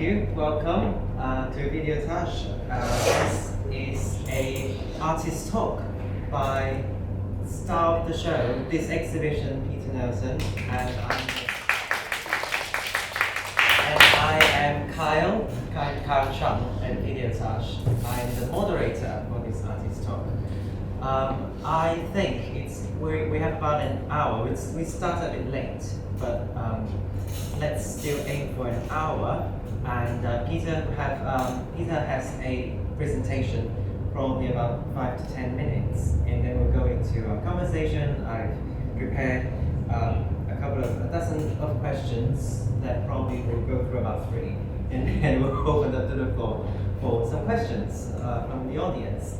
you. Welcome to Videotage. This is a artist talk by star of the show, this exhibition, Peter Nelson, and I am Kyle Chung at Videotage. I'm the moderator for this artist talk. I think we have about an hour. We started a bit late, but let's still aim for an hour. And Peter has a presentation, probably about 5 to 10 minutes, and then we'll go into a conversation. I've prepared a dozen of questions that probably will go through about 3, and then we'll open up to the floor for some questions from the audience.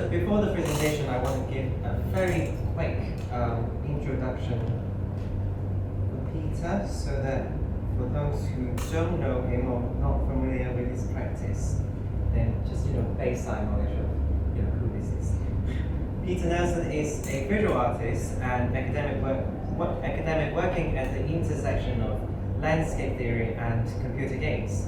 Before the presentation, I want to give a very quick introduction to Peter, so that for those who don't know him or not familiar with his practice, then just baseline knowledge of who this is. Peter Nelson is a visual artist and academic working at the intersection of landscape theory and computer games.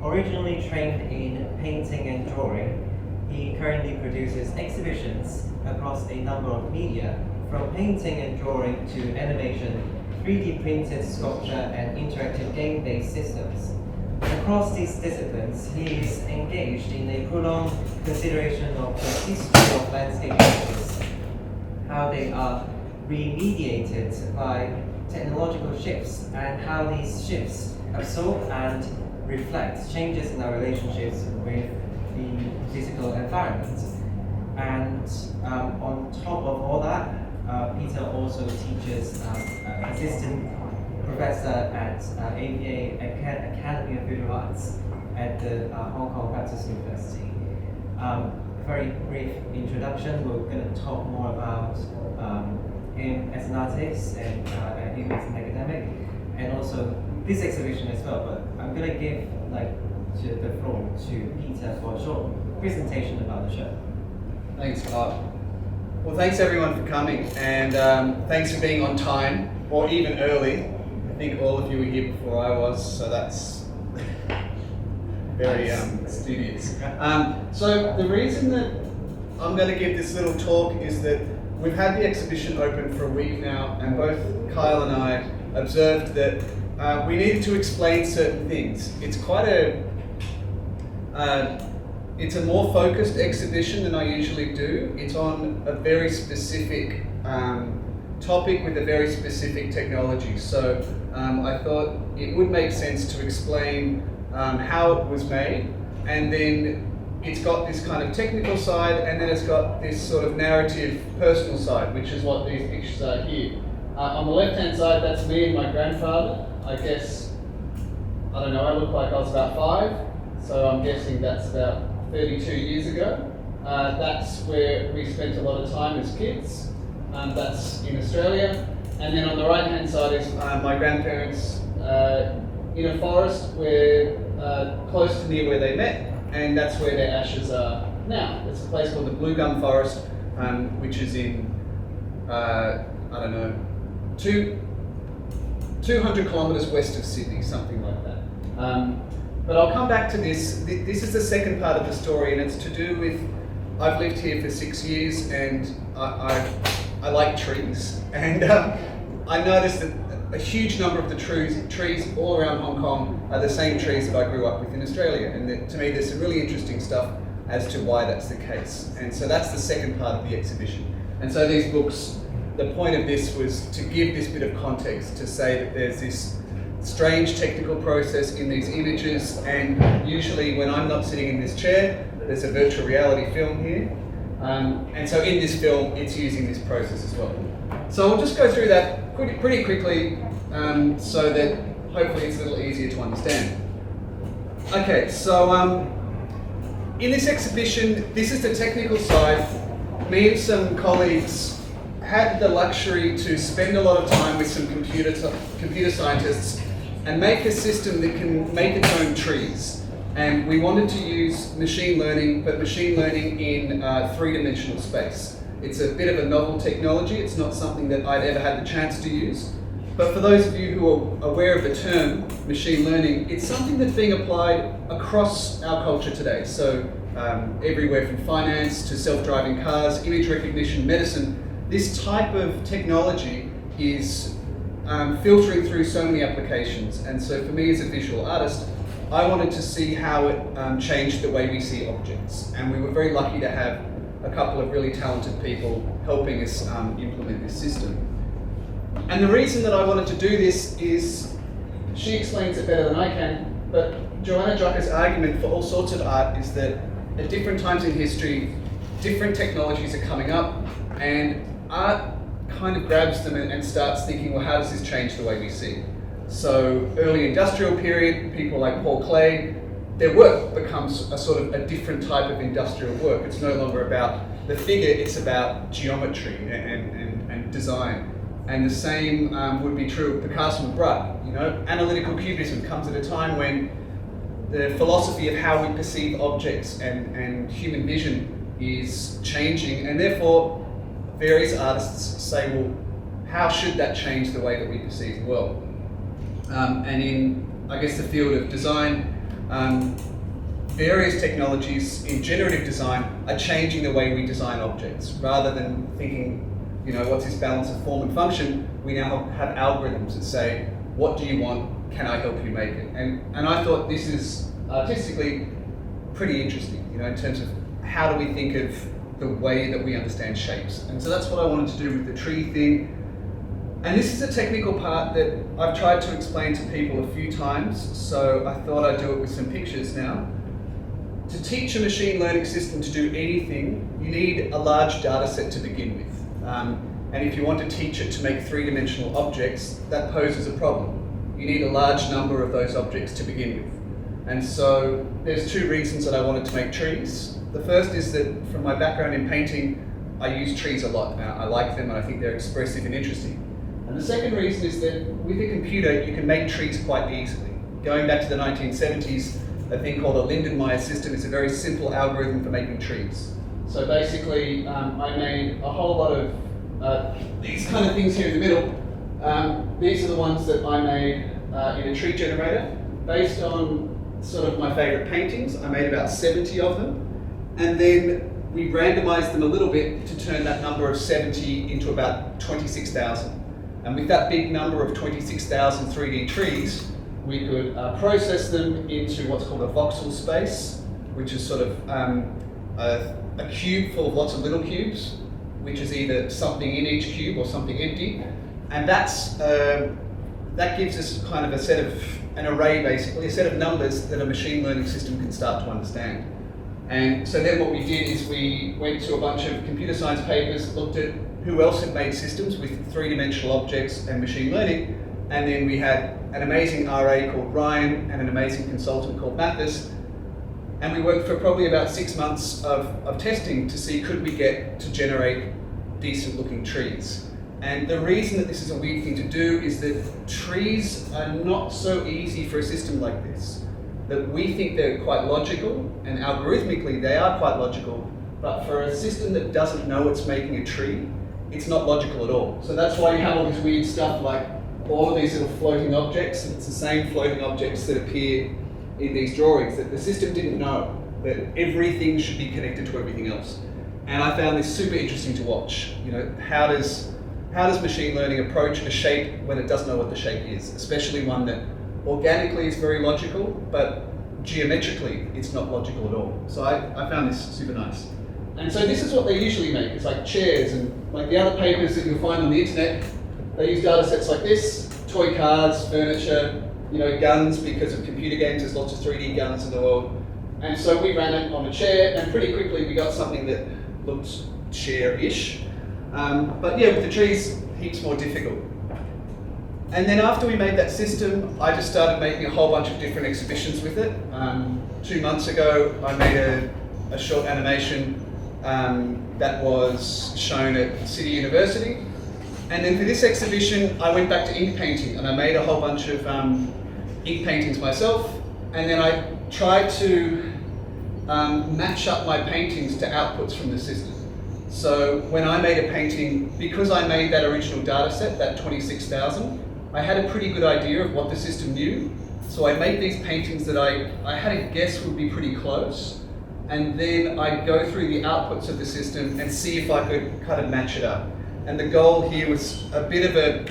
Originally trained in painting and drawing, he currently produces exhibitions across a number of media, from painting and drawing to animation, 3D printed sculpture, and interactive game-based systems. Across these disciplines, he is engaged in a prolonged consideration of the history of landscape images, how they are remediated by technological shifts, and how these shifts absorb and reflect changes in our relationships with the physical environment. And on top of all that, Peter also teaches assistant professor at AVA Academy of Visual Arts at the Hong Kong Baptist University. Very brief introduction. We're going to talk more about him as an artist and him as an academic, and also this exhibition as well. But I'm going to give the floor to Peter for a short presentation about the show. Thanks, Kyle. Well, thanks everyone for coming, and thanks for being on time, or even early. I think all of you were here before I was, so that's very studious. So the reason that I'm going to give this little talk is that we've had the exhibition open for a week now, and both Kyle and I observed that we needed to explain certain things. It's quite it's a more focused exhibition than I usually do. It's on a very specific topic with a very specific technology. So I thought it would make sense to explain how it was made, and then it's got this kind of technical side, and then it's got this sort of narrative personal side, which is what these pictures are here. On the left-hand side, that's me and my grandfather. I guess, I don't know, I look like I was about 5, so I'm guessing that's about 32 years ago. That's where we spent a lot of time as kids. That's in Australia. And then on the right hand side is my grandparents in a forest close to near where they met, and that's where their ashes are now. It's a place called the Blue Gum Forest, which is in, 200 kilometres west of Sydney, something like that. But I'll come back to this. This is the second part of the story, and it's to do with, I've lived here for 6 years, and I like trees. And I noticed that a huge number of the trees all around Hong Kong are the same trees that I grew up with in Australia. And to me, there's some really interesting stuff as to why that's the case. And so that's the second part of the exhibition. And so these books, the point of this was to give this bit of context, to say that there's this strange technical process in these images, and usually when I'm not sitting in this chair, there's a virtual reality film here, and so in this film it's using this process as well. So we'll just go through that pretty quickly, so that hopefully it's a little easier to understand. Okay, so in this exhibition, this is the technical side. Me and some colleagues had the luxury to spend a lot of time with some computer scientists and make a system that can make its own trees. And we wanted to use machine learning, but machine learning in 3-dimensional space. It's a bit of a novel technology. It's not something that I'd ever had the chance to use. But for those of you who are aware of the term machine learning, it's something that's being applied across our culture today. So everywhere from finance to self-driving cars, image recognition, medicine, this type of technology is filtering through so many applications. And so for me as a visual artist, I wanted to see how it changed the way we see objects. And we were very lucky to have a couple of really talented people helping us implement this system. And the reason that I wanted to do this is, she explains it better than I can, but Joanna Drucker's argument for all sorts of art is that at different times in history, different technologies are coming up, and art kind of grabs them and starts thinking, well, how does this change the way we see? So early industrial period, people like Paul Klee, their work becomes a sort of a different type of industrial work. It's no longer about the figure, it's about geometry and design. And the same would be true of Picasso and Braque. You know, analytical cubism comes at a time when the philosophy of how we perceive objects and human vision is changing, and therefore various artists say, well, how should that change the way that we perceive the world? And in, I guess, the field of design, various technologies in generative design are changing the way we design objects. Rather than thinking, you know, what's this balance of form and function, we now have algorithms that say, what do you want? Can I help you make it? And I thought this is artistically pretty interesting, you know, in terms of how do we think of the way that we understand shapes. And so that's what I wanted to do with the tree thing. And this is a technical part that I've tried to explain to people a few times, so I thought I'd do it with some pictures now. To teach a machine learning system to do anything, you need a large data set to begin with. And if you want to teach it to make three-dimensional objects, that poses a problem. You need a large number of those objects to begin with. And so there's two reasons that I wanted to make trees. The first is that from my background in painting, I use trees a lot. I like them and I think they're expressive and interesting. And the second reason is that with a computer, you can make trees quite easily. Going back to the 1970s, a thing called a Lindenmayer system is a very simple algorithm for making trees. So basically, I made a whole lot of these kind of things here in the middle. These are the ones that I made in a tree generator. Based on sort of my favorite paintings, I made about 70 of them. And then we randomized them a little bit to turn that number of 70 into about 26,000. And with that big number of 26,000 3D trees, we could process them into what's called a voxel space, which is sort of a cube full of lots of little cubes, which is either something in each cube or something empty. And that gives us kind of an array basically, a set of numbers that a machine learning system can start to understand. And so then what we did is we went to a bunch of computer science papers, looked at who else had made systems with three-dimensional objects and machine learning, and then we had an amazing RA called Ryan and an amazing consultant called Mathis, and we worked for probably about 6 months of testing to see could we get to generate decent-looking trees. And the reason that this is a weird thing to do is that trees are not so easy for a system like this. That we think they're quite logical, and algorithmically they are quite logical, but for a system that doesn't know it's making a tree, it's not logical at all. So that's why you have all this weird stuff like all of these little floating objects, and it's the same floating objects that appear in these drawings, that the system didn't know that everything should be connected to everything else. And I found this super interesting to watch. You know, how does machine learning approach a shape when it doesn't know what the shape is, especially one that organically is very logical, but geometrically it's not logical at all. So I found this super nice. And so this is what they usually make. It's like chairs, and like the other papers that you'll find on the internet, they use data sets like this, toy cars, furniture, you know, guns, because of computer games, there's lots of 3D guns in the world. And so we ran it on a chair, and pretty quickly we got something that looked chair-ish. But yeah, with the trees, heaps more difficult. And then after we made that system, I just started making a whole bunch of different exhibitions with it. 2 months ago, I made a short animation that was shown at City University. And then for this exhibition, I went back to ink painting, and I made a whole bunch of ink paintings myself. And then I tried to match up my paintings to outputs from the system. So when I made a painting, because I made that original data set, that 26,000, I had a pretty good idea of what the system knew. So I made these paintings that I had a guess would be pretty close. And then I'd go through the outputs of the system and see if I could kind of match it up. And the goal here was a bit of a,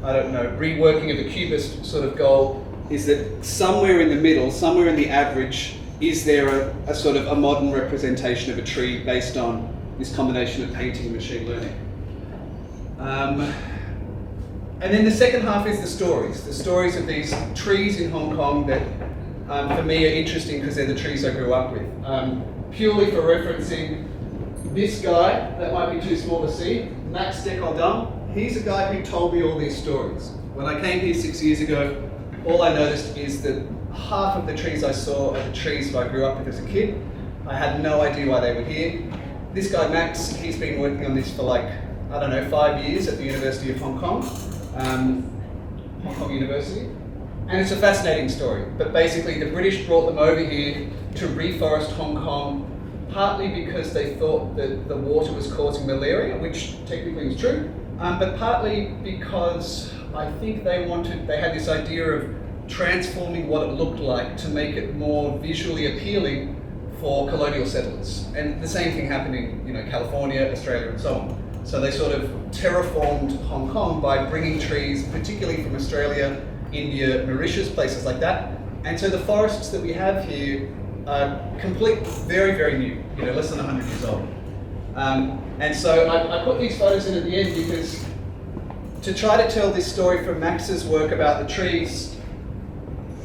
I don't know, reworking of the cubist sort of goal, is that somewhere in the middle, somewhere in the average, is there a sort of a modern representation of a tree based on this combination of painting and machine learning. And then the second half is the stories of these trees in Hong Kong that for me are interesting because they're the trees I grew up with. Purely for referencing, this guy, that might be too small to see, Max Decordon, he's a guy who told me all these stories. When I came here 6 years ago, all I noticed is that half of the trees I saw are the trees that I grew up with as a kid. I had no idea why they were here. This guy Max, he's been working on this for like, I don't know, 5 years at the University of Hong Kong, Hong Kong University. And it's a fascinating story, but basically the British brought them over here to reforest Hong Kong, partly because they thought that the water was causing malaria, which technically was true, but partly because I think they had this idea of transforming what it looked like to make it more visually appealing for colonial settlers. And the same thing happened in California, Australia, and so on. So they sort of terraformed Hong Kong by bringing trees, particularly from Australia, India, Mauritius, places like that. And so the forests that we have here are very, very new, less than 100 years old. And so I put these photos in at the end because to try to tell this story from Max's work about the trees,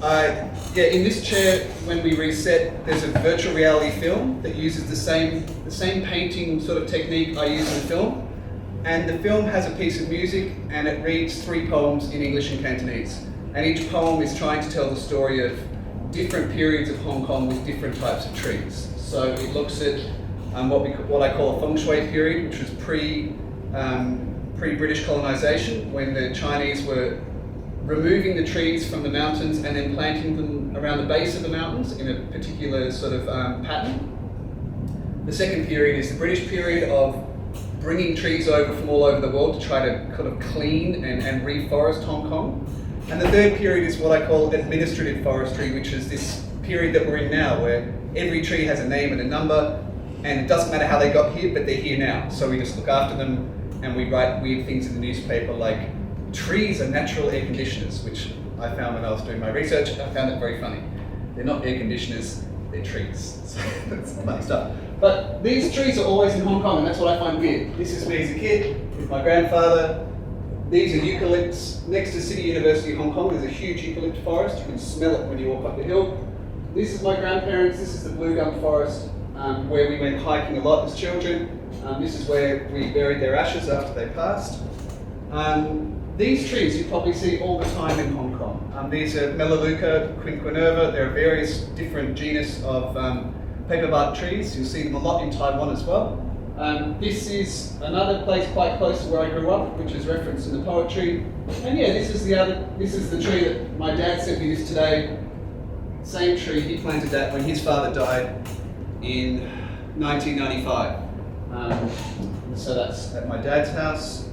in this chair, when we reset, there's a virtual reality film that uses the same painting sort of technique I use in the film. And the film has a piece of music and it reads 3 poems in English and Cantonese. And each poem is trying to tell the story of different periods of Hong Kong with different types of trees. So it looks at what I call a feng shui period, which was pre-British colonization, when the Chinese were removing the trees from the mountains and then planting them around the base of the mountains in a particular sort of pattern. The second period is the British period of bringing trees over from all over the world to try to kind of clean and reforest Hong Kong. And the third period is what I call administrative forestry, which is this period that we're in now, where every tree has a name and a number, and it doesn't matter how they got here, but they're here now. So we just look after them, and we write weird things in the newspaper like, trees are natural air conditioners, which I found when I was doing my research. I found it very funny. They're not air conditioners, they're trees. So that's funny stuff. But these trees are always in Hong Kong, and that's what I find weird. This is me as a kid with my grandfather. These are eucalypts. Next to City University of Hong Kong, there's a huge eucalypt forest. You can smell it when you walk up the hill. This is my grandparents. This is the blue gum forest, where we went hiking a lot as children. This is where we buried their ashes after they passed. These trees you probably see all the time in Hong Kong. These are Melaleuca Quinquenerva. There are various different genus of paperbark trees. You'll see them a lot in Taiwan as well. This is another place quite close to where I grew up, which is referenced in the poetry. And yeah, this is the tree that my dad sent me this today. Same tree, he planted that when his father died in 1995. So that's at my dad's house.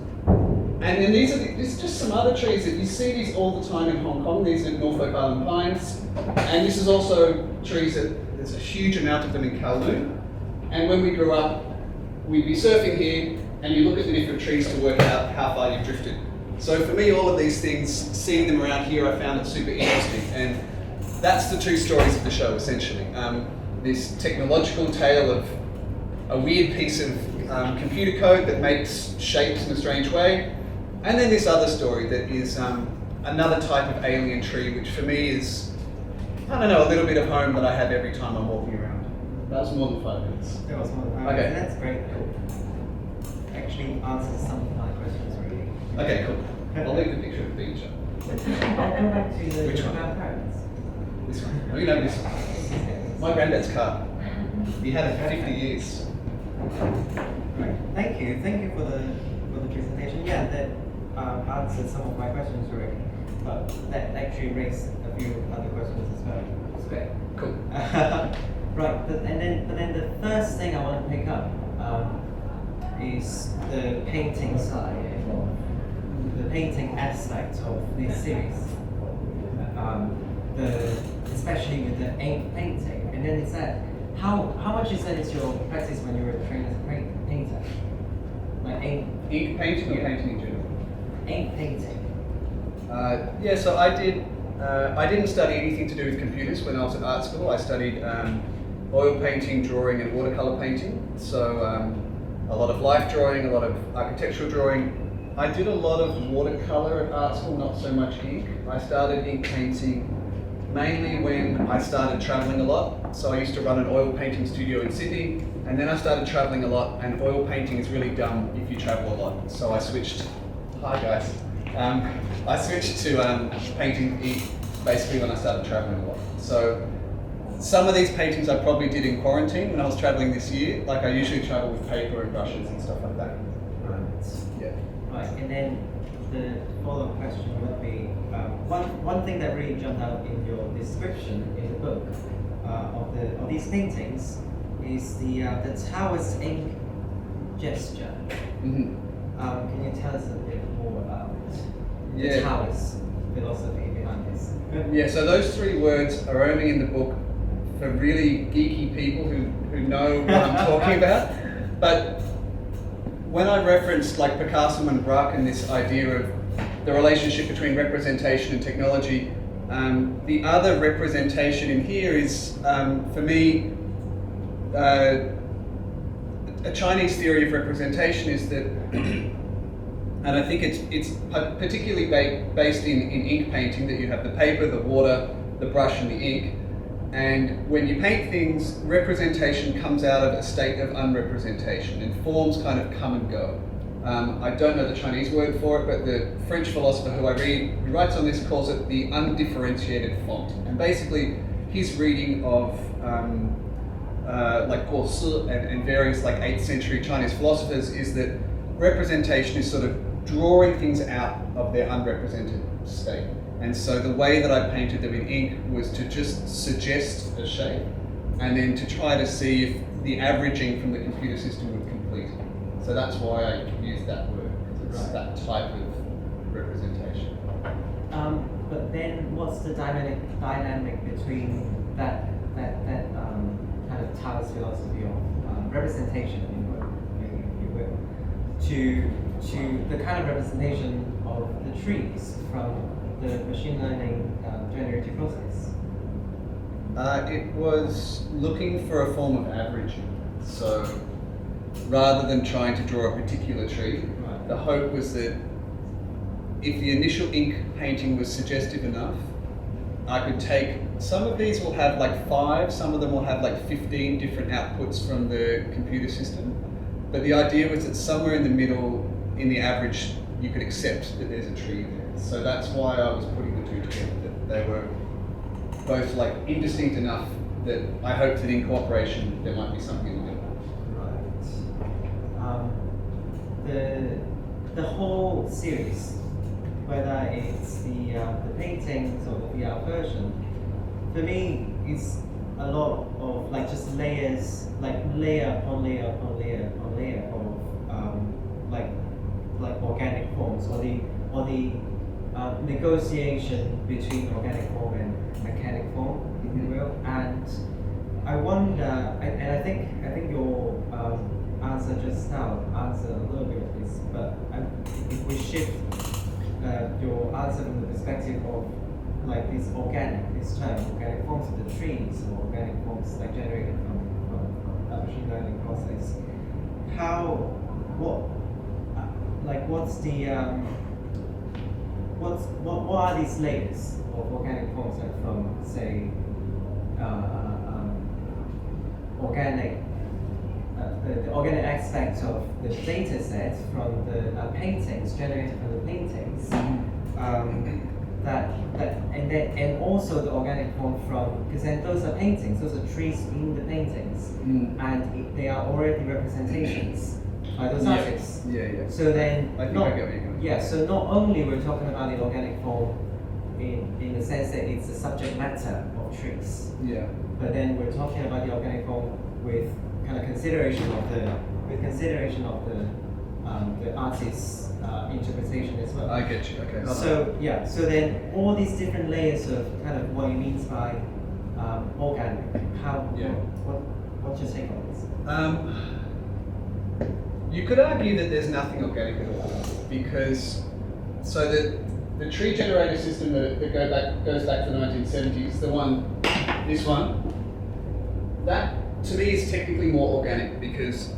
And then these are just some other trees that you see these all the time in Hong Kong. These are Norfolk Island pines. And this is also trees that there's a huge amount of them in Kowloon. And when we grew up, we'd be surfing here and you look at the different trees to work out how far you've drifted. So for me, all of these things, seeing them around here, I found it super interesting. And that's the 2 stories of the show, essentially. This technological tale of a weird piece of computer code that makes shapes in a strange way. And then this other story that is another type of alien tree, which for me is, I don't know, a little bit of home that I have every time I'm walking around. That was more than 5 minutes. That was more than 5 minutes. Okay, that's great. Actually answers some of my questions really. Okay, cool. I'll leave the picture of the beach. I'll go back to the grandparents. This one. Oh, you know this one. My granddad's car. He had it for 50 years. Right. Thank you for the presentation. Yeah, that answered some of my questions already, but that actually raised a few other questions as well. It's great. Cool. Right, but then the first thing I want to pick up is the painting side. The painting aspect of this series, especially with the ink painting. And then is that how much is that is your practice when you were trained as a painter? Like ink painting or painting in general? Ink painting. Yeah, so I didn't study anything to do with computers when I was at art school. I studied oil painting, drawing, and watercolor painting. So a lot of life drawing, a lot of architectural drawing. I did a lot of watercolor at art school, not so much ink. I started ink painting mainly when I started traveling a lot. So I used to run an oil painting studio in Sydney, and then I started traveling a lot, and oil painting is really dumb if you travel a lot. So I switched, hi guys. I switched to painting ink basically when I started traveling a lot. So some of these paintings I probably did in quarantine when I was traveling this year. Like I usually travel with paper and brushes and stuff like that. Right. Yeah. Right, and then the follow-up question would be, one thing that really jumped out in your description in the book of these paintings is the Taoist Ink Gesture. Mm-hmm. Can you tell us a bit more about Yeah. the Taoist philosophy behind this? Yeah, so those three words are only in the book for really geeky people who know what I'm talking about. But when I referenced like Picasso and Braque and this idea of the relationship between representation and technology, the other representation in here is, for me, a Chinese theory of representation is that, and I think it's particularly based in ink painting, that you have the paper, the water, the brush and the ink. And when you paint things, representation comes out of a state of unrepresentation, and forms kind of come and go. I don't know the Chinese word for it, but the French philosopher who I read, who writes on this, calls it the undifferentiated font. And basically, his reading of like Guo Si and various like 8th century Chinese philosophers is that representation is sort of drawing things out of their unrepresented state. And so the way that I painted them in ink was to just suggest a shape, and then to try to see if the averaging from the computer system would complete it. So that's why I used that word, because it's that type of representation. But then, what's the dynamic between that kind of Taoist philosophy of representation, if you will, to the kind of representation of the trees from the machine learning generative process? It was looking for a form of averaging. So rather than trying to draw a particular tree, the hope was that if the initial ink painting was suggestive enough, I could take, some of these will have like 5, some of them will have like 15 different outputs from the computer system. But the idea was that somewhere in the middle, in the average, you could accept that there's a tree there. So that's why I was putting the two together, that they were both like indistinct enough that I hoped that in cooperation there might be something in the middle. Right. The whole series, whether it's the paintings or the VR version, for me it's a lot of like just layers, like layer upon layer upon layer upon layer of like organic forms, or the negotiation between organic form and mechanic form, if you will. And I wonder, and I think your answer just now answered a little bit of this, but if we shift your answer from the perspective of like this term, organic forms of the trees, or organic forms like generated from a machine learning process, what are these layers of organic forms, like from say the organic aspect of the data set from the paintings generated from the paintings, and also the organic form from, because then those are paintings, those are trees in the paintings, and they are already representations by those artists. Yeah. So then, I think I get what you're going. Yeah. So not only we're talking about the organic form in the sense that it's the subject matter of trees. Yeah. But then we're talking about the organic form with kind of consideration of the the artist's interpretation as well. I get you. Okay. hold on. So yeah, so then all these different layers of kind of what it means by organic. How? Yeah. What's your take on this? You could argue that there's nothing organic at all, because so the tree generator system that goes back to the 1970s, this one, that to me is technically more organic, because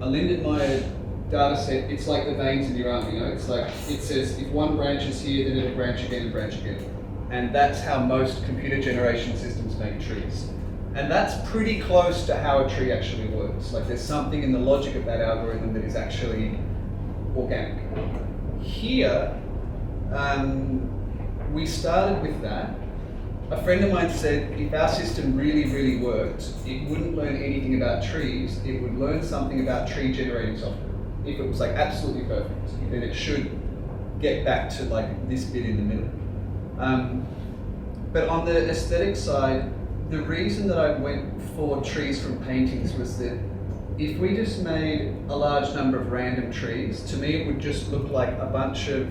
a Lindenmayer data set, it's like the veins in your arm, you know, it's like it says if one branch is here, then it'll branch again and branch again. And that's how most computer generation systems make trees. And that's pretty close to how a tree actually works. Like there's something in the logic of that algorithm that is actually organic. Here, we started with that. A friend of mine said if our system really, really worked, it wouldn't learn anything about trees, it would learn something about tree generating software. If it was like absolutely perfect, then it should get back to like this bit in the middle. But on the aesthetic side, the reason that I went for trees from paintings was that if we just made a large number of random trees, to me it would just look like a bunch of,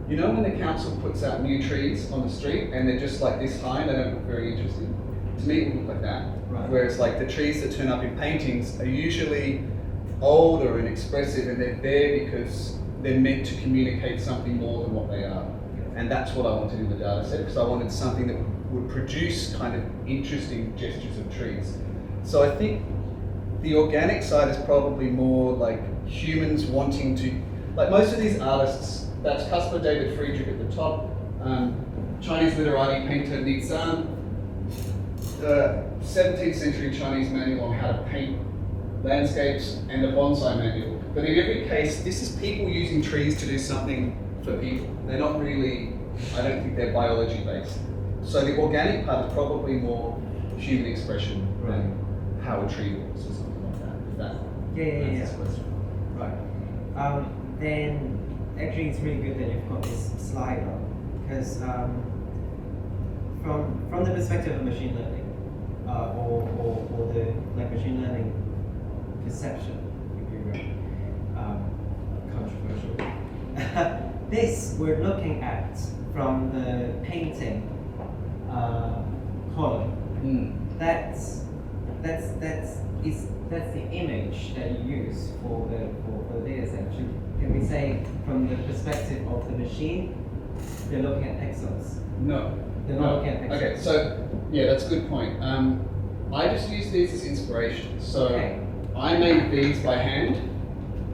you know when the council puts out new trees on the street and they're just like this high and they don't look very interesting? To me it would look like that. Right. Whereas like the trees that turn up in paintings are usually older and expressive, and they're there because they're meant to communicate something more than what they are. And that's what I wanted in the data set, because I wanted something that would produce kind of interesting gestures of trees. So I think the organic side is probably more like humans wanting to, like most of these artists, that's Caspar David Friedrich at the top, Chinese literati painter Nizan, the 17th century Chinese manual on how to paint landscapes, and a bonsai manual. But in every case, this is people using trees to do something for people. They're not really, I don't think they're biology based. So the organic part is probably more human expression than how a tree works or something like that. If that answers the question. Right. Then actually it's really good that you've got this slide on, because from the perspective of machine learning, or the like machine learning perception, if you will, controversial. This we're looking at from the painting column. That's the image that you use for the data set. Can we say from the perspective of the machine, they're looking at pixels? No. They're not looking at pixels. Okay, so yeah, that's a good point. I just use these as inspiration. So I made these by hand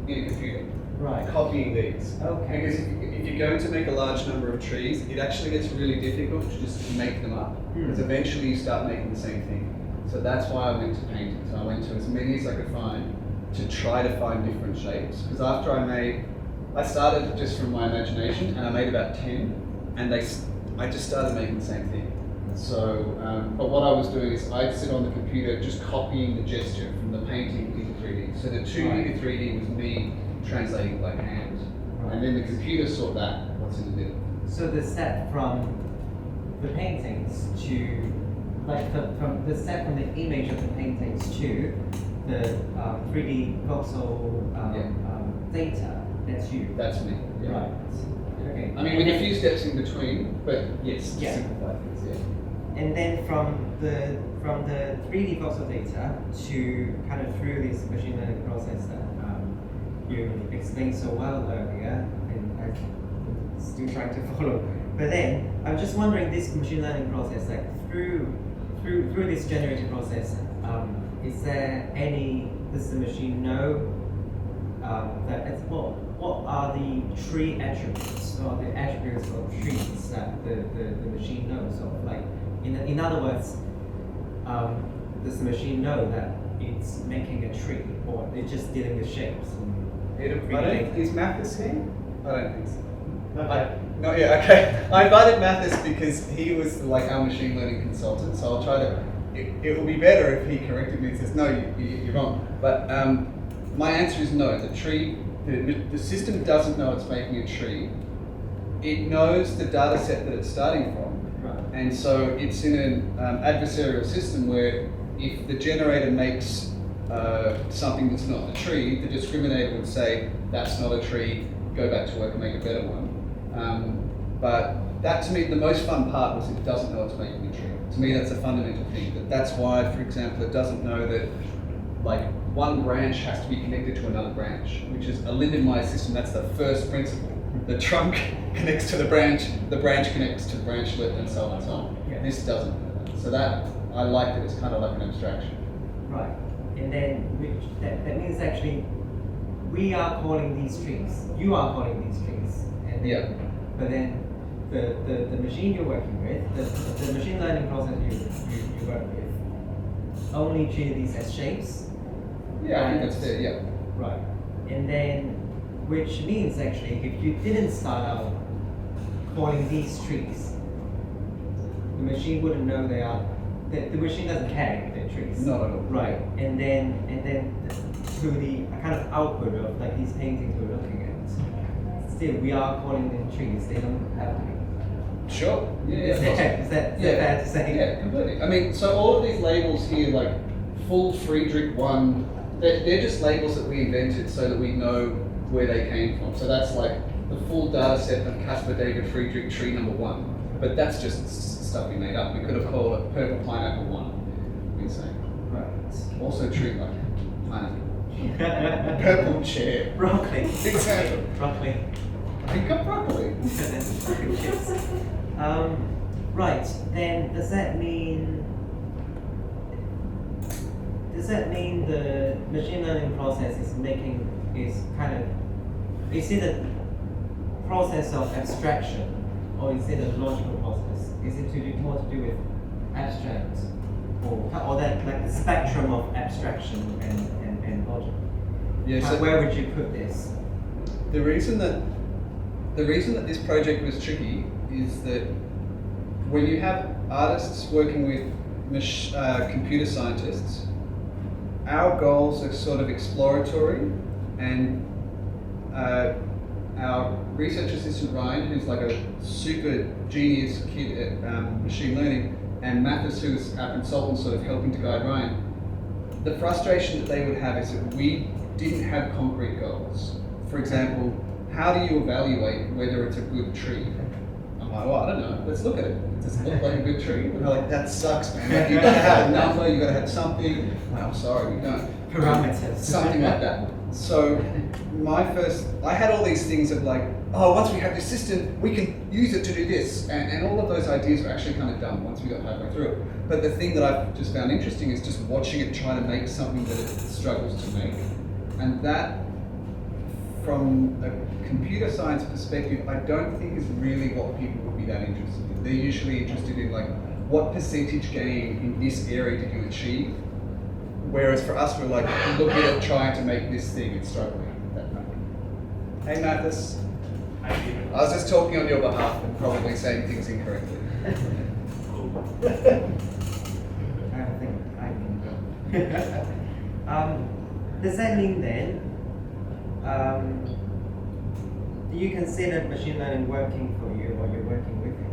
in a computer. Right. Copying these. Okay. Because if you're going to make a large number of trees, it actually gets really difficult to just make them up. Because eventually you start making the same thing. So that's why I went to painting. So I went to as many as I could find to try to find different shapes. Because after I started just from my imagination, and I made about 10, and I just started making the same thing. So, but what I was doing is I'd sit on the computer just copying the gesture from the painting into 3D. So the 2D to 3D was me translating by hand. And then the computer saw that, what's in the middle. So the step from the paintings to, like from the step from the image of the paintings to the 3D voxel data, that's you. That's me. Yeah. Right. Okay. I mean, with a few steps in between, but yes, to simplify things, yeah. And then from the 3D voxel data to kind of through this machine learning process that you explained so well earlier, and I'm still trying to follow. But then I'm just wondering, this machine learning process, like through this generative process, is there does the machine know what are the tree attributes or the attributes of trees that the machine knows of? Like in other words, does the machine know that it's making a tree, or it's just dealing with shapes? Is Mathis here? I don't think so. Okay. No, yeah, okay. I invited Mathis because he was like our machine learning consultant, so I'll try to. It will be better if he corrected me and says, no, you're wrong. But my answer is no. The system doesn't know it's making a tree. It knows the data set that it's starting from. Right. And so it's in an adversarial system where if the generator makes something that's not a tree, the discriminator would say, that's not a tree, go back to work and make a better one. But that, to me, the most fun part was it doesn't know it's making a tree. To me, that's a fundamental thing. That's why, for example, it doesn't know that like one branch has to be connected to another branch, which is a Lindenmeyer system. That's the first principle. The trunk connects to the branch connects to the branchlet, and so on and so on. Yeah. This doesn't know that. So that, I like that it's kind of like an abstraction. Right. And then that means actually we are calling these trees. You are calling these trees. And then, Yeah. But then the machine you're working with, the machine learning process you work with, only treat these as shapes. Yeah, I think that's fair, yeah. Right. And then, which means actually, if you didn't start out calling these trees, the machine wouldn't know they are. The machine doesn't care if they're trees. Not at all. Right. And then through the kind of output of like these paintings we're looking at, still we are calling them trees. They don't have to be. Sure. Yeah. Is that fair to say? Yeah, completely. I mean, so all of these labels here, like full Friedrich 1, they're just labels that we invented so that we know where they came from. So that's like the full data set of Caspar David Friedrich tree number 1. But that's just stuff we made up. We could have called it purple pineapple 1. Insane. Right. Also tree like pineapple. Purple chair. Broccoli. Exactly. Broccoli. I got broccoli. Right. Then does that mean the machine learning process is it a process of abstraction, or is it a logical process? Is it more to do with abstract, or that like the spectrum of abstraction and logic? Yeah, so Where would you put this? the reason that this project was tricky is that when you have artists working with computer scientists, our goals are sort of exploratory, and our research assistant Ryan, who's like a super genius kid at machine learning, and Mathis, who's our consultant, sort of helping to guide Ryan, the frustration that they would have is that we didn't have concrete goals. For example, how do you evaluate whether it's a good tree? I'm like, well, I don't know, let's look at it. Does it look like a good tree? And they're like, that sucks, man. Like, you gotta have a number, you gotta have something. Well, I'm sorry, we don't. Parameters. Something like that. So I had all these things of like, oh, once we have this system, we can use it to do this. And all of those ideas were actually kind of dumb once we got halfway through it. But the thing that I've just found interesting is just watching it try to make something that it struggles to make. And that, from a computer science perspective, I don't think is really what people would be that interested in. They're usually interested in like, what percentage gain in this area did you achieve? Whereas for us, we're like, look at it trying to make this thing, it's struggling. Hey Mathis. I was just talking on your behalf and probably saying things incorrectly. I don't think I can go. Does that mean then, do you consider machine learning working for you, or you're working with it?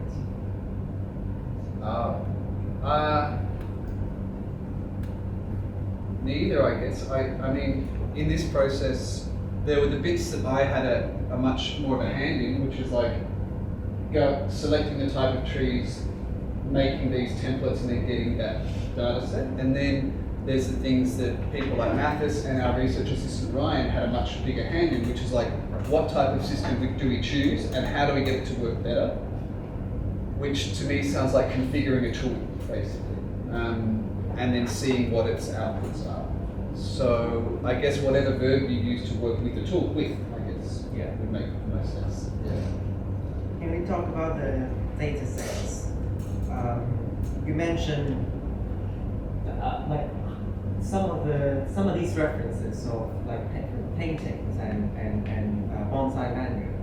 Neither, I guess. I mean, in this process, there were the bits that I had a much more of a hand in, which is like selecting the type of trees, making these templates, and then getting that data set. And then there's the things that people like Mathis and our research assistant Ryan had a much bigger hand in, which is like, what type of system do we choose, and how do we get it to work better? Which to me sounds like configuring a tool, basically. And then seeing what its outputs are. So I guess whatever verb you use to work with the tool with, I guess, would make the most sense. Yeah. Can we talk about the data sets? You mentioned like some of these references of like paintings and bonsai manual.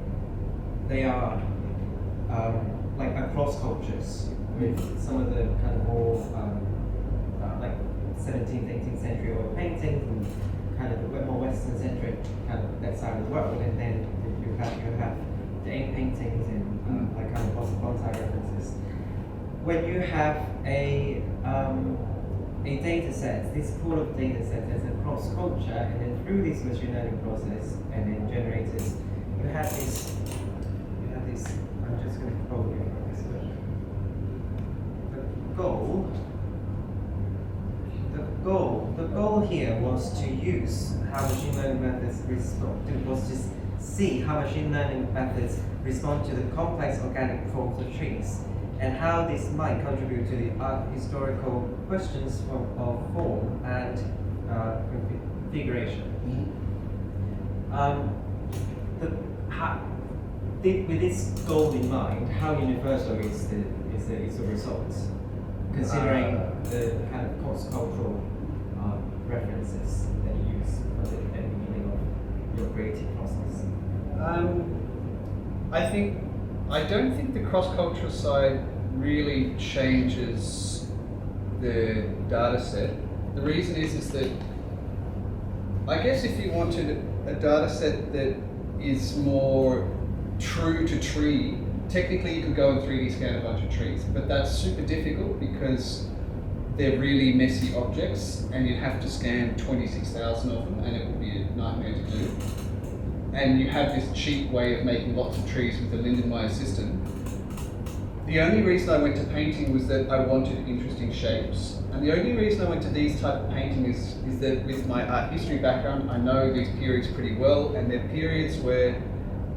They are like across cultures, with some of the kind of more like 17th, 18th century oil paintings and kind of the more Western centric kind of that side of the world, and then you have the ink paintings and like kind of bonsai references. When you have a data set, this pool of data set as a cross culture, and then through this machine learning process and then generated, you have this, I'm just going to quote you from this version. The goal here was to use how machine learning methods see how machine learning methods respond to the complex organic forms of trees, and how this might contribute to the art historical questions of form and configuration. With this goal in mind, how universal is the results, considering the kind of cross-cultural references that you use at the beginning of your creative process? I don't think the cross-cultural side really changes the data set. The reason is that I guess if you wanted a data set that is more true to tree, technically you could go and 3D scan a bunch of trees, but that's super difficult because they're really messy objects and you'd have to scan 26,000 of them and it would be a nightmare to do. And you have this cheap way of making lots of trees with the Lindenmeyer system. The only reason I went to painting was that I wanted interesting shapes. And the only reason I went to these type of painting is that with my art history background, I know these periods pretty well, and they're periods where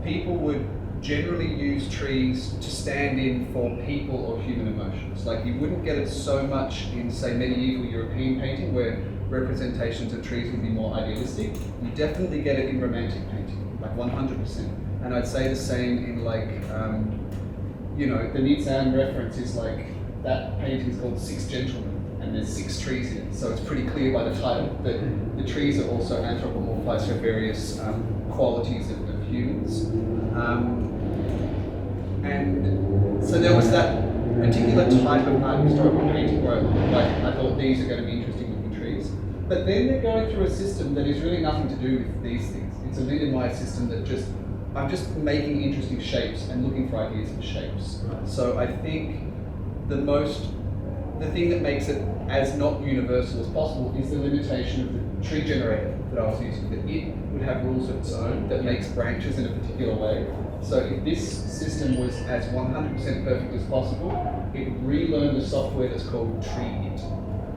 people would generally use trees to stand in for people or human emotions. Like you wouldn't get it so much in, say, medieval European painting where representations of trees would be more idealistic. You definitely get it in romantic painting, like 100%. And I'd say the same in like, the Nietzschean reference is like, that painting is called Six Gentlemen, and there's 6 trees in it. So it's pretty clear by the title that the trees are also anthropomorphized for various qualities of humans. And so there was that particular type of art historical painting where I thought these are going to be interesting looking trees. But then they're going through a system that is really nothing to do with these things. It's a Lindenmeyer system that I'm just making interesting shapes and looking for ideas for shapes. So I think the thing that makes it as not universal as possible is the limitation of the tree generator that I was using, that it would have rules of its own that makes branches in a particular way. So if this system was as 100% perfect as possible, it would relearn the software that's called TreeIt.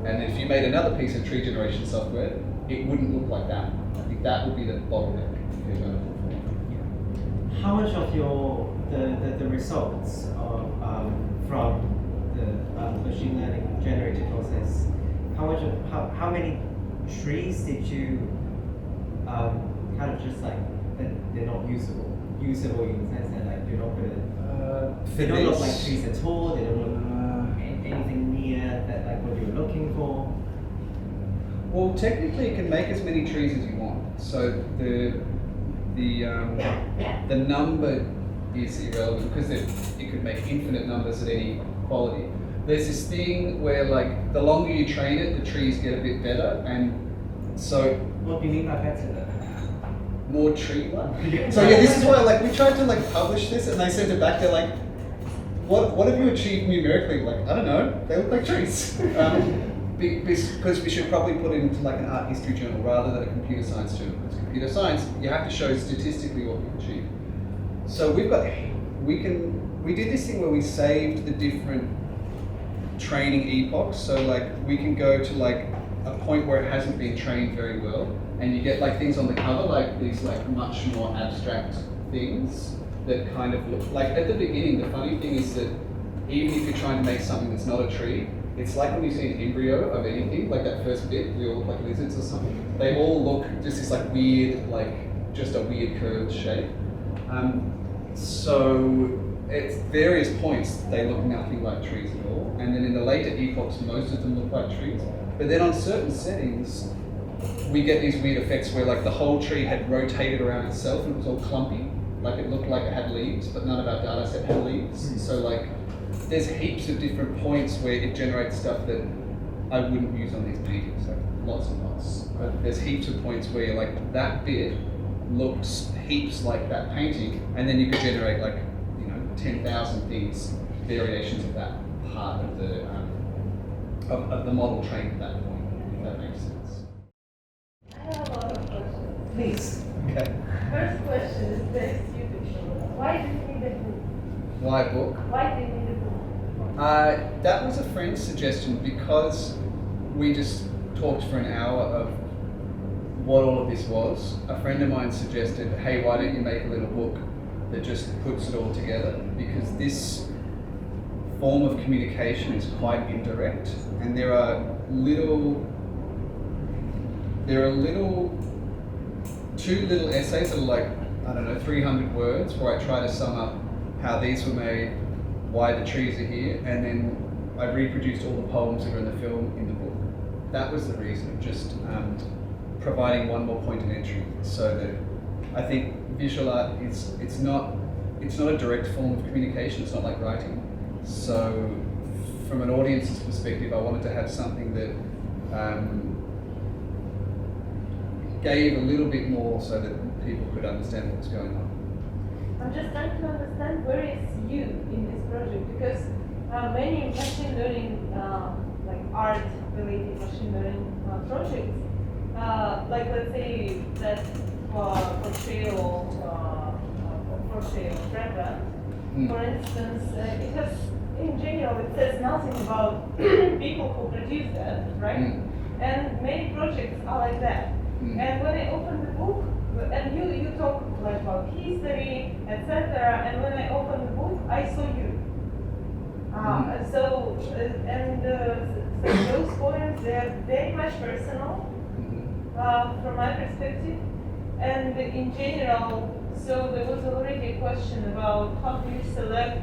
And if you made another piece of tree generation software, it wouldn't look like that. I think that would be the bottleneck. How much of the results from the machine learning generated process, how many trees did you kind of just like that they're not usable in the sense that like you're not gonna they don't look like trees at all, they don't look anything near that like what you're looking for? Well, technically you can make as many trees as you want. So the number is irrelevant because it could make infinite numbers at any quality. There's this thing where like the longer you train it, the trees get a bit better, and so. What do you mean by better then? More tree-like. So yeah, this is why like we tried to like publish this, and they sent it back. They're like, what have you achieved numerically? Like I don't know. They look like trees. Because we should probably put it into like an art history journal rather than a computer science journal. Because computer science, you have to show statistically what we've achieved. So we did this thing where we saved the different training epochs. So like we can go to like a point where it hasn't been trained very well, and you get like things on the cover, like these like much more abstract things that kind of look like at the beginning. The funny thing is that even if you're trying to make something that's not a tree, it's like when you see an embryo of anything, like that first bit, they all look like lizards or something. They all look just this like weird, like just a weird curved shape. So at various points, they look nothing like trees at all. And then in the later epochs, most of them look like trees. But then on certain settings, we get these weird effects where like the whole tree had rotated around itself and it was all clumpy. Like it looked like it had leaves, but none of our data set had leaves. So like, there's heaps of different points where it generates stuff that I wouldn't use on these paintings, like lots and lots. But there's heaps of points where like that bit looks heaps like that painting, and then you could generate like 10,000 things, variations of that part of the model trained at that point. if that makes sense. I have a lot of questions. Please. Okay. First question is very stupid. Why do you need a book? Why a book? Why do you need a book? That was a friend's suggestion because we just talked for an hour of what all of this was. A friend of mine suggested, hey, why don't you make a little book that just puts it all together? Because this form of communication is quite indirect, and there are two little essays that are like, I don't know, 300 words, where I try to sum up how these were made, why the trees are here, and then I reproduced all the poems that are in the film in the book. That was the reason, just providing one more point of entry, so that I think visual art it's not a direct form of communication. It's not like writing. So from an audience's perspective, I wanted to have something that gave a little bit more so that people could understand what was going on. I'm just trying to understand where is you in this project, because many machine learning, like art-related machine learning projects, like let's say that portrayal Rembrandt, for instance, it has, in general, it says nothing about people who produce that, right? And many projects are like that. And when I open the book, and you talk like about history, etc. And when I opened the book, I saw you. So those poems, they are very much personal from my perspective. And in general, so there was already a question about how do you select,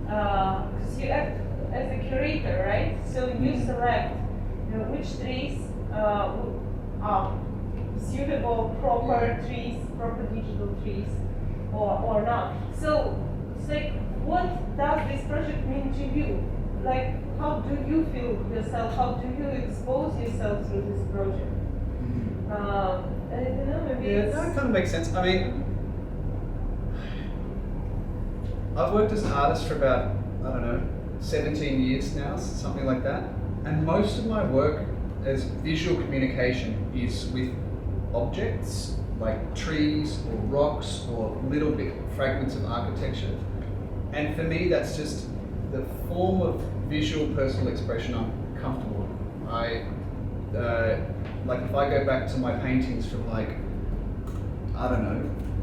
because you act as a curator, right? So you select which trees are suitable, proper trees, proper digital trees, or not. So it's like, what does this project mean to you? Like, how do you feel yourself? How do you expose yourself through this project? I don't know, maybe that kind of makes sense. I mean, I've worked as an artist for about, 17 years now, something like that. And most of my work as visual communication is with objects, like trees or rocks or little bit fragments of architecture. And for me, that's just the form of visual personal expression I'm comfortable with. Like if I go back to my paintings from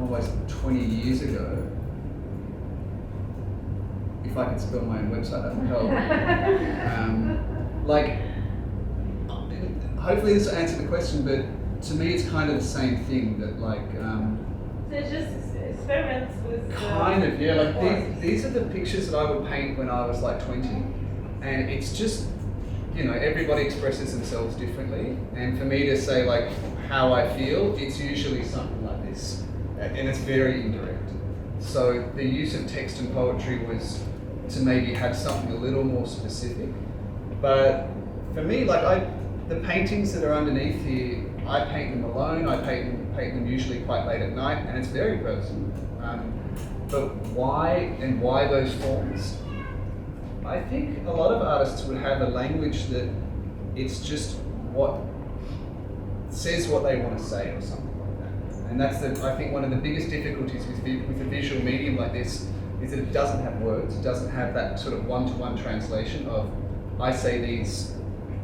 almost 20 years ago, if I could spell my own website, that would help. Hopefully this will answer the question, but to me it's kind of the same thing, that so it's just experiments with these are the pictures that I would paint when I was like 20, and it's just, everybody expresses themselves differently, and for me to say like how I feel, it's usually something like this, and it's very indirect. So the use of text and poetry was to maybe have something a little more specific, but for me, the paintings that are underneath here, I paint them alone. I paint them usually quite late at night, and it's very personal. But why those forms? I think a lot of artists would have a language that it's just what says what they want to say or something like that. And that's I think one of the biggest difficulties with a visual medium like this is that it doesn't have words. It doesn't have that sort of one-to-one translation of I say these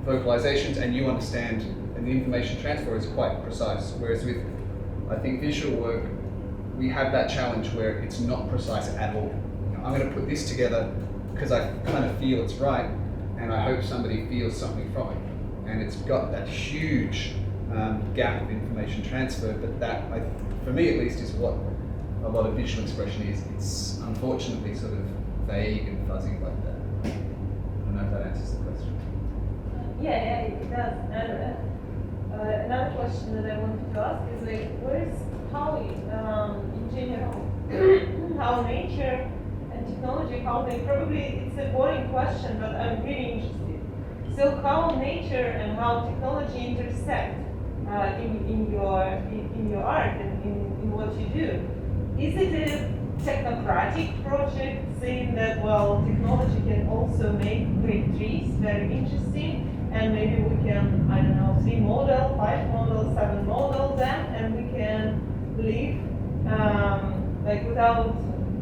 vocalizations and you understand, and the information transfer is quite precise. Whereas with, I think, visual work, we have that challenge where it's not precise at all. I'm going to put this together because I kind of feel it's right, and I hope somebody feels something from it. And it's got that huge gap of information transfer, but that, for me at least, is what a lot of visual expression is. It's unfortunately sort of vague and fuzzy like that. I don't know if that answers the question. Yeah, it does. And another question that I wanted to ask is where's how in general, how nature and technology, how they it's a boring question, but I'm really interested. So how nature and how technology intersect in your art and in what you do. Is it technocratic project, saying that, well, technology can also make great trees very interesting, and maybe we can, I don't know, 3 model, 5 model, 7 model them, and we can live like without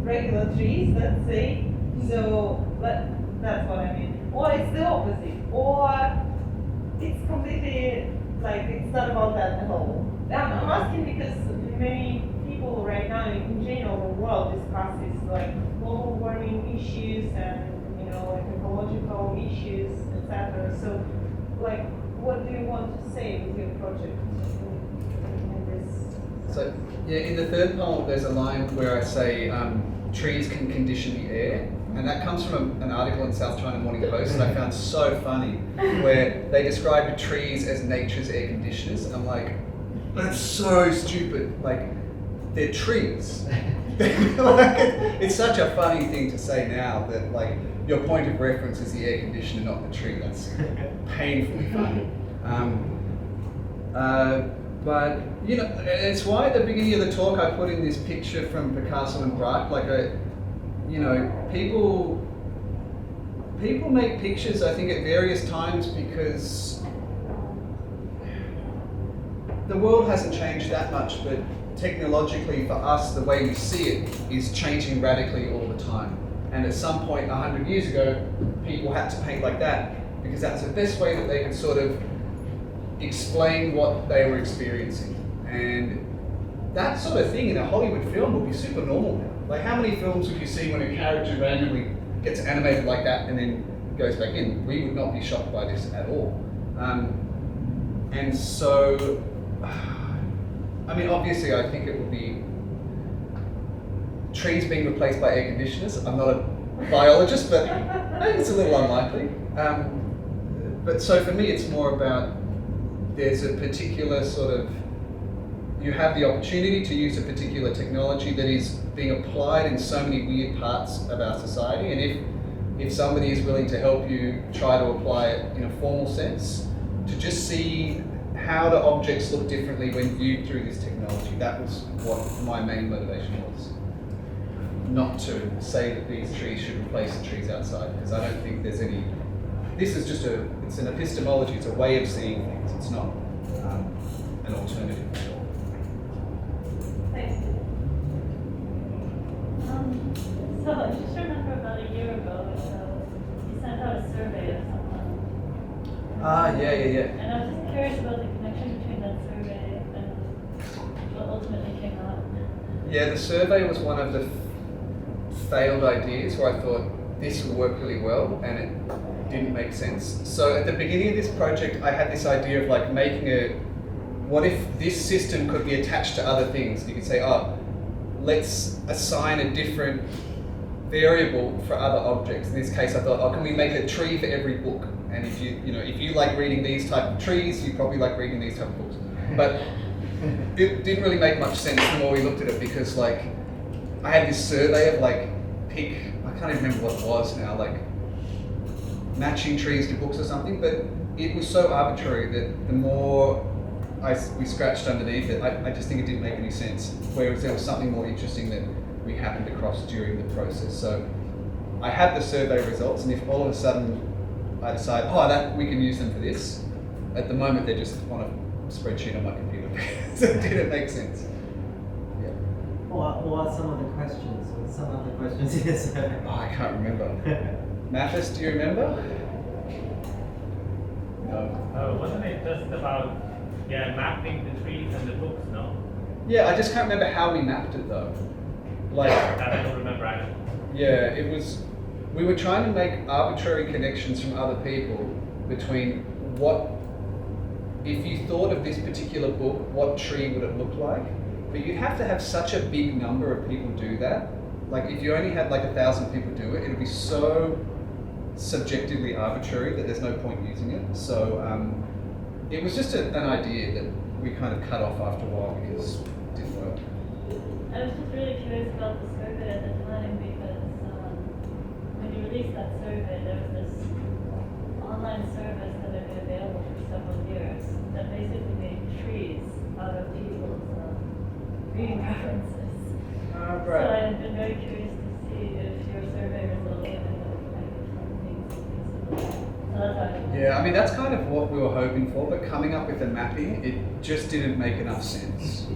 regular trees, let's say. So that's what I mean. Or it's the opposite, or it's completely like it's not about that at all. I'm asking because many people right now in general the world discusses like global warming issues and like ecological issues, etc. So like what do you want to say with your project in this? So yeah, in the third poem there's a line where I say trees can condition the air, and that comes from an article in South China Morning Post that I found so funny, where they described trees as nature's air conditioners, and I'm like, that's so stupid. Like, they're trees. Like, it's such a funny thing to say now that like your point of reference is the air conditioner, not the tree. That's painfully funny. But it's why at the beginning of the talk I put in this picture from Picasso and Braque. Like people make pictures, I think, at various times because the world hasn't changed that much, but technologically for us, the way we see it is changing radically all the time. And at some point 100 years ago, people had to paint like that because that's the best way that they could sort of explain what they were experiencing. And that sort of thing in a Hollywood film would be super normal now. Like, how many films would you see when a character randomly gets animated like that and then goes back in? We would not be shocked by this at all. And so, I mean, obviously I think it would be trees being replaced by air conditioners. I'm not a biologist, but I think it's a little unlikely. But so for me, it's more about there's a particular sort of, you have the opportunity to use a particular technology that is being applied in so many weird parts of our society, and if somebody is willing to help you try to apply it in a formal sense, to just see how do objects look differently when viewed through this technology. That was what my main motivation was. Not to say that these trees should replace the trees outside, because I don't think there's any, this is just it's an epistemology, it's a way of seeing things, it's not an alternative. Thanks. So I just remember about a year ago or so, you sent out a survey of someone. Yeah. And I was just curious about the connection between that survey and what ultimately came out. Yeah, the survey was one of the failed ideas where I thought this will work really well, and it didn't make sense. So at the beginning of this project, I had this idea of like making what if this system could be attached to other things? You could say, oh, let's assign a different variable for other objects. In this case, I thought, oh, can we make a tree for every book? And if you like reading these type of trees, you probably like reading these type of books. But it didn't really make much sense the more we looked at it, because like I had this survey of like I can't even remember what it was now, like matching trees to books or something, but it was so arbitrary that the more we scratched underneath it, I just think it didn't make any sense. Whereas there was something more interesting that we happened across during the process. So I have the survey results, and if all of a sudden I decide, that we can use them for this, at the moment they're just on a spreadsheet on my computer. So it didn't make sense. Yeah. What are some of the questions? What some of the questions in the survey? I can't remember. Mathis, do you remember? No. Wasn't it just about mapping the trees and the books, no? Yeah, I just can't remember how we mapped it though. Like, That I don't remember either. yeah, it was, we were trying to make arbitrary connections from other people between if you thought of this particular book, what tree would it look like? But you'd have to have such a big number of people do that. Like, if you only had like 1,000 people do it, it'd be so subjectively arbitrary that there's no point using it. So it was just an idea that we kind of cut off after a while because it didn't work. I was just really curious about the survey at the time because when you released that survey, there was this online service that had been available for several years that basically made trees out of people's reading preferences. Right. So I had been been very curious to see if your survey result even looked like things. So that's why. Yeah, I mean, that's kind of what we were hoping for, but coming up with the mapping, it just didn't make enough sense.